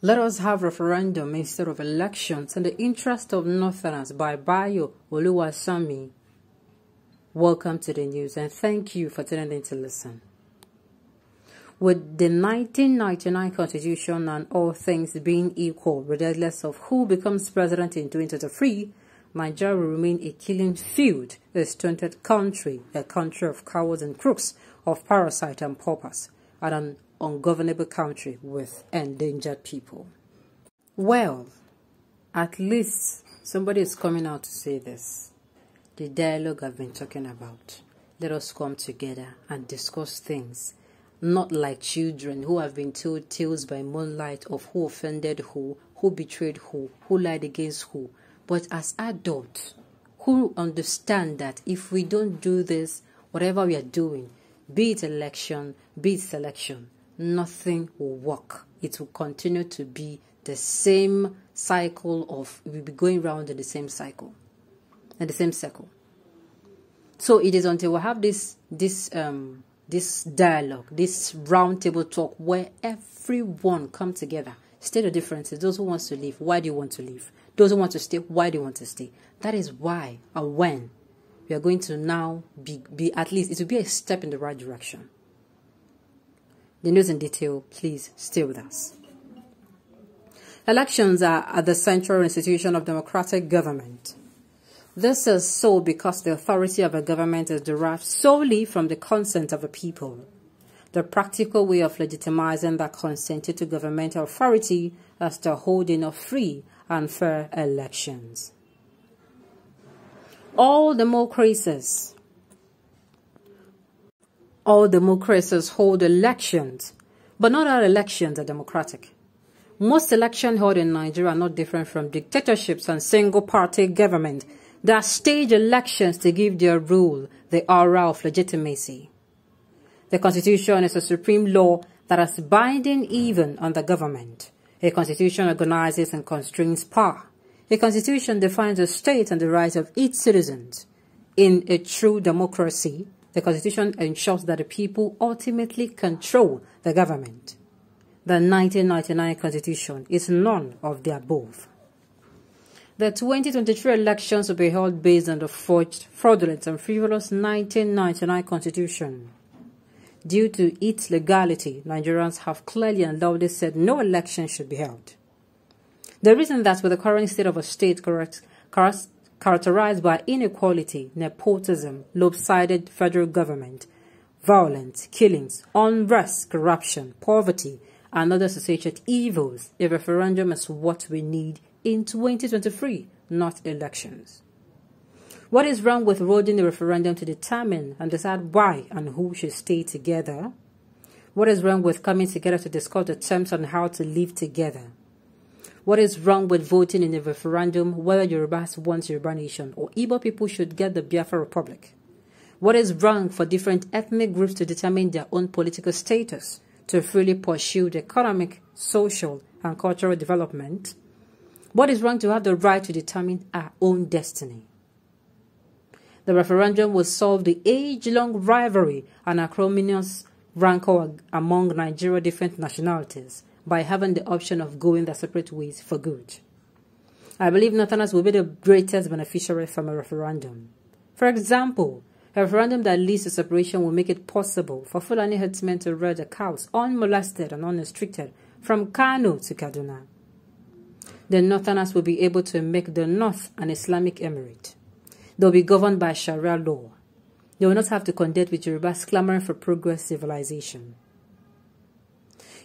Let us have referendum instead of elections in the interest of Northerners by Bayo Oluwasami. Welcome to the news and thank you for tuning in to listen. With the 1999 Constitution and all things being equal, regardless of who becomes president in 2023, Nigeria will remain a killing field, a stunted country, a country of cowards and crooks, of parasites and paupers, and an ungovernable country with endangered people. Well, at least somebody is coming out to say this. The dialogue I've been talking about. Let us come together and discuss things, not like children who have been told tales by moonlight of who offended who betrayed who lied against who, but as adults who understand that if we don't do this, whatever we are doing, be it election, be it selection, nothing will work. It will continue to be the same cycle of, we'll be going round in the same cycle, in the same circle. So it is until we have this dialogue, this round table talk where everyone come together, state the differences. Those who want to leave, why do you want to leave? Those who want to stay, why do you want to stay? That is why and when we are going to now be at least, it will be a step in the right direction. The news in detail, please stay with us. Elections are at the central institution of democratic government. This is so because the authority of a government is derived solely from the consent of the people. The practical way of legitimizing that consent to governmental authority is the holding of free and fair elections. All democracies hold elections, but not all elections are democratic. Most elections held in Nigeria are not different from dictatorships and single-party government. They are staged elections to give their rule the aura of legitimacy. The Constitution is a supreme law that is binding even on the government. A Constitution organizes and constrains power. A Constitution defines the state and the rights of its citizens. In a true democracy, the Constitution ensures that the people ultimately control the government. The 1999 Constitution is none of the above. The 2023 elections will be held based on the forged, fraudulent, and frivolous 1999 Constitution. Due to its legality, Nigerians have clearly and loudly said no election should be held. The reason that with the current state of a state characterized by inequality, nepotism, lopsided federal government, violence, killings, unrest, corruption, poverty, and other associated evils, a referendum is what we need in 2023, not elections. What is wrong with holding a referendum to determine and decide why and who should stay together? What is wrong with coming together to discuss the terms on how to live together? What is wrong with voting in a referendum whether Yorubas want Yoruba nation or Igbo people should get the Biafra Republic? What is wrong for different ethnic groups to determine their own political status, to freely pursue the economic, social, and cultural development? What is wrong to have the right to determine our own destiny? The referendum will solve the age-long rivalry and acrimonious rancor among Nigeria's different nationalities by having the option of going their separate ways for good. I believe Northerners will be the greatest beneficiary from a referendum. For example, a referendum that leads to separation will make it possible for Fulani herdsmen to rear their cows unmolested and unrestricted from Kano to Kaduna. The Northerners will be able to make the North an Islamic emirate. They will be governed by Sharia law. They will not have to contend with Yorubas clamoring for progress civilization.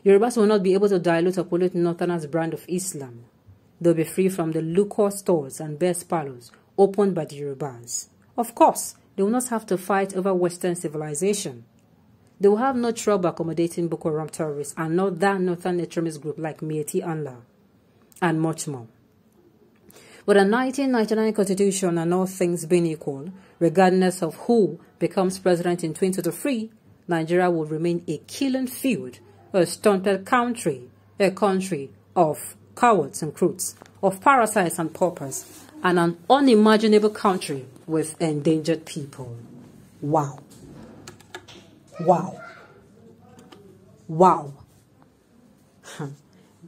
Yorubas will not be able to dilute or pollute Northerners' brand of Islam. They will be free from the liquor stores and best parlors opened by the Yorubas. Of course, they will not have to fight over Western civilization. They will have no trouble accommodating Boko Haram terrorists and not that Northern extremist group like Mieti Allah, and much more. With a 1999 Constitution and all things being equal, regardless of who becomes president in 2023, Nigeria will remain a killing field, a stunted country, a country of cowards and crooks, of parasites and paupers, and an unimaginable country with endangered people. Wow. Wow. Wow.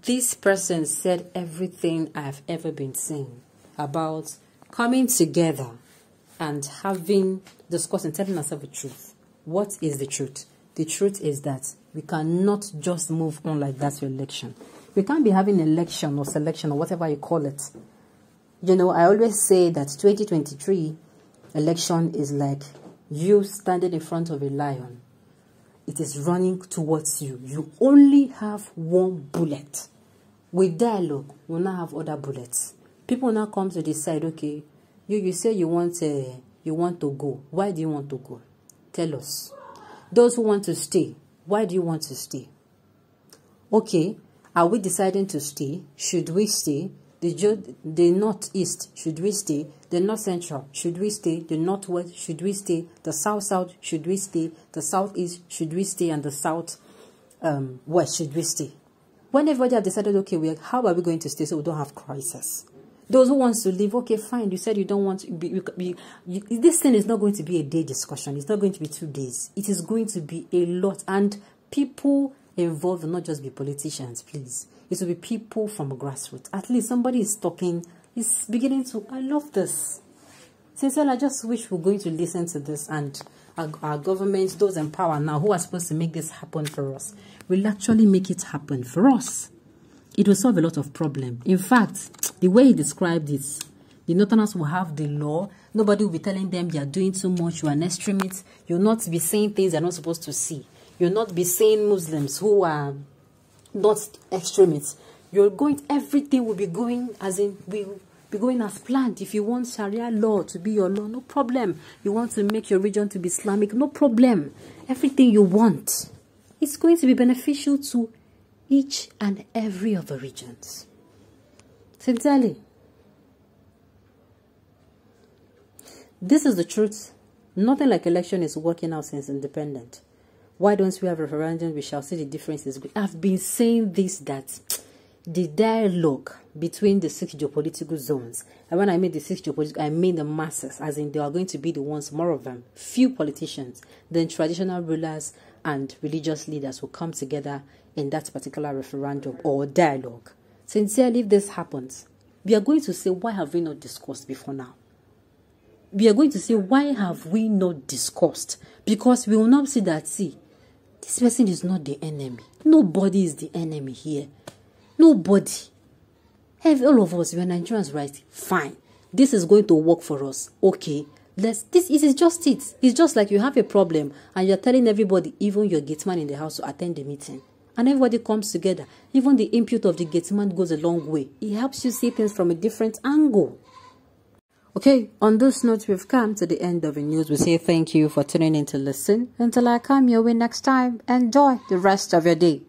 This person said everything I've ever been saying about coming together and having discussing, telling ourselves the truth. What is the truth? The truth is that we cannot just move on like that to election. We can't be having election or selection or whatever you call it. You know, I always say that 2023 election is like you standing in front of a lion. It is running towards you. You only have one bullet. With dialogue, we'll now have other bullets. People now come to decide, okay, you say you want to go. Why do you want to go? Tell us. Those who want to stay, why do you want to stay? Okay, are we deciding to stay? Should we stay? The northeast, should we stay? The north central, should we stay? The northwest, should we stay? The south, should we stay? The southeast, should we stay? And the south west, should we stay? When everybody have decided, okay, how are we going to stay so we don't have crisis? Those who want to leave, okay, fine. You said you don't want to be this thing is not going to be a day discussion. It's not going to be 2 days. It is going to be a lot. And people involved will not just be politicians, please. It will be people from grassroots. At least somebody is talking, is beginning to, I love this. Sincerely, I just wish we're going to listen to this, and our governments, those in power now, who are supposed to make this happen for us, will actually make it happen for us. It will solve a lot of problems. In fact, the way he described it, the Northerners will have the law. Nobody will be telling them you are doing too much, you are an extremist. You'll not be saying things they're not supposed to see. You'll not be saying Muslims who are not extremists. Everything will be going as in, will be going as planned. If you want Sharia law to be your law, no problem. You want to make your region to be Islamic, no problem. Everything you want, it's going to be beneficial to each and every of the regions. Sincerely. This is the truth. Nothing like election is working out since independence. Why don't we have referendum? We shall see the differences. I've been saying this, that the dialogue between the 6 geopolitical zones, and when I mean the 6 geopolitical, I mean the masses, as in they are going to be the ones, more of them, few politicians, then traditional rulers and religious leaders will come together in that particular referendum or dialogue. Sincerely, if this happens, we are going to say, why have we not discussed before now? We are going to say, why have we not discussed? Because we will not see that, see, this person is not the enemy. Nobody is the enemy here. Nobody. All of us, we are Nigerians, right? Fine. This is going to work for us. Okay. This is just it. It's just like you have a problem and you're telling everybody, even your gateman in the house, to attend the meeting. And everybody comes together. Even the input of the gateman goes a long way. It helps you see things from a different angle. Okay, on this note, we've come to the end of the news. We say thank you for tuning in to listen. Until I come your way next time, enjoy the rest of your day.